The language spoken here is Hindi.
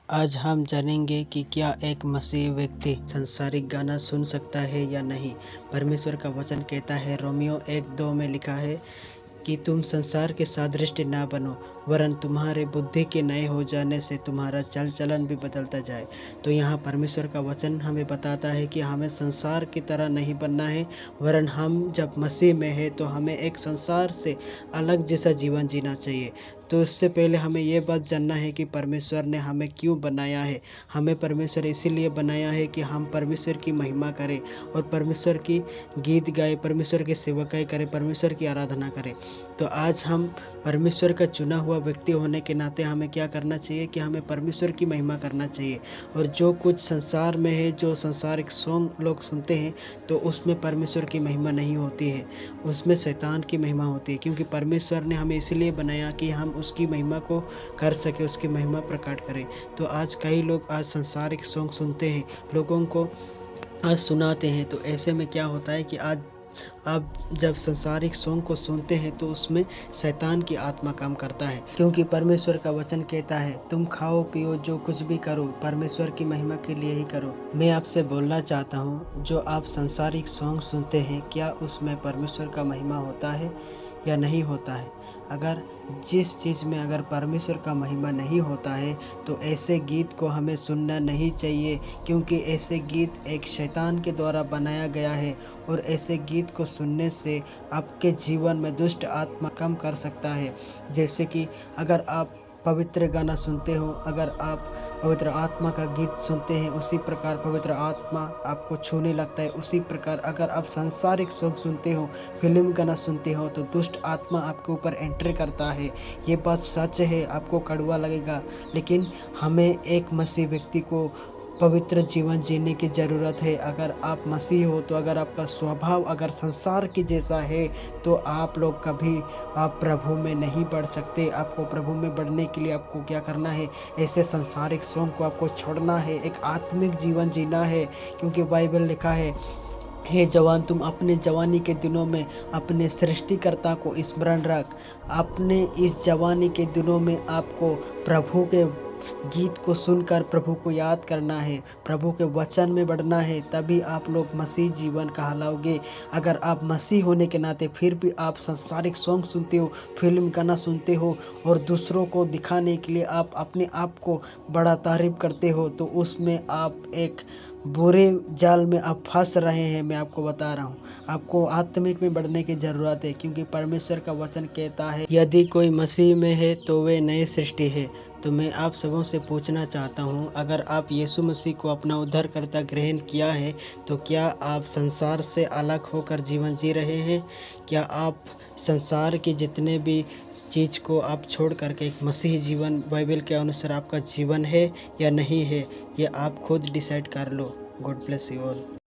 आज हम जानेंगे कि क्या एक मसीही व्यक्ति सांसारिक गाना सुन सकता है या नहीं। परमेश्वर का वचन कहता है, रोमियो 1:2 में लिखा है कि तुम संसार के सादृश्य ना बनो, वरन तुम्हारे बुद्धि के नए हो जाने से तुम्हारा चल चलन भी बदलता जाए। तो यहाँ परमेश्वर का वचन हमें बताता है कि हमें संसार की तरह नहीं बनना है, वरन हम जब मसीह में है तो हमें एक संसार से अलग जैसा जीवन जीना चाहिए। तो उससे पहले हमें ये बात जानना है कि परमेश्वर ने हमें क्यों बनाया है। हमें परमेश्वर इसीलिए बनाया है कि हम परमेश्वर की महिमा करें और परमेश्वर की गीत गाए, परमेश्वर की सेवकाई करें, परमेश्वर की आराधना करें। तो आज हम परमेश्वर का चुना हुआ व्यक्ति होने के नाते हमें क्या करना चाहिए कि हमें परमेश्वर की महिमा करना चाहिए। और जो कुछ संसार में है, जो संसारिक सॉन्ग लोग सुनते हैं, तो उसमें परमेश्वर की महिमा नहीं होती है, उसमें शैतान की महिमा होती है। क्योंकि परमेश्वर ने हमें इसलिए बनाया कि हम उसकी महिमा को कर सके, उसकी महिमा प्रकट करें। तो आज कई लोग आज संसारिक सॉन्ग सुनते हैं, लोगों को आज सुनाते हैं। तो ऐसे में क्या होता है कि आज आप जब संसारिक सॉन्ग को सुनते हैं तो उसमें शैतान की आत्मा काम करता है। क्योंकि परमेश्वर का वचन कहता है, तुम खाओ पियो जो कुछ भी करो परमेश्वर की महिमा के लिए ही करो। मैं आपसे बोलना चाहता हूँ, जो आप संसारिक सॉन्ग सुनते हैं, क्या उसमें परमेश्वर का महिमा होता है या नहीं होता है। अगर जिस चीज़ में अगर परमेश्वर का महिमा नहीं होता है तो ऐसे गीत को हमें सुनना नहीं चाहिए। क्योंकि ऐसे गीत एक शैतान के द्वारा बनाया गया है और ऐसे गीत को सुनने से आपके जीवन में दुष्ट आत्मा कम कर सकता है। जैसे कि अगर आप पवित्र गाना सुनते हो, अगर आप पवित्र आत्मा का गीत सुनते हैं, उसी प्रकार पवित्र आत्मा आपको छूने लगता है। उसी प्रकार अगर आप सांसारिक सॉन्ग सुनते हो, फिल्म गाना सुनते हो, तो दुष्ट आत्मा आपके ऊपर एंट्री करता है। ये बात सच है, आपको कड़वा लगेगा, लेकिन हमें एक मसीह व्यक्ति को पवित्र जीवन जीने की ज़रूरत है। अगर आप मसीह हो, तो अगर आपका स्वभाव अगर संसार के जैसा है, तो आप लोग कभी आप प्रभु में नहीं बढ़ सकते। आपको प्रभु में बढ़ने के लिए आपको क्या करना है, ऐसे संसारिक सॉन्ग को आपको छोड़ना है, एक आत्मिक जीवन जीना है। क्योंकि बाइबल लिखा है, हे जवान, तुम अपने जवानी के दिनों में अपने सृष्टिकर्ता को स्मरण रख। अपने इस जवानी के दिनों में आपको प्रभु के गीत को सुनकर प्रभु को याद करना है, प्रभु के वचन में बढ़ना है, तभी आप लोग मसीह जीवन कहलाओगे। अगर आप मसीह होने के नाते फिर भी आप सांसारिक सॉन्ग सुनते हो, फिल्म गाना सुनते हो और दूसरों को दिखाने के लिए आप अपने आप को बड़ा तारीफ करते हो, तो उसमें आप एक बुरे जाल में आप फंस रहे हैं। मैं आपको बता रहा हूँ, आपको आत्मिक में बढ़ने की ज़रूरत है। क्योंकि परमेश्वर का वचन कहता है, यदि कोई मसीह में है तो वे नई सृष्टि है। तो मैं आप सबों से पूछना चाहता हूँ, अगर आप यीशु मसीह को अपना उद्धारकर्ता ग्रहण किया है, तो क्या आप संसार से अलग होकर जीवन जी रहे हैं? क्या आप संसार के जितने भी चीज़ को आप छोड़ करके एक मसीही जीवन बाइबल के अनुसार आपका जीवन है या नहीं है, ये आप खुद डिसाइड कर लो। God bless you all.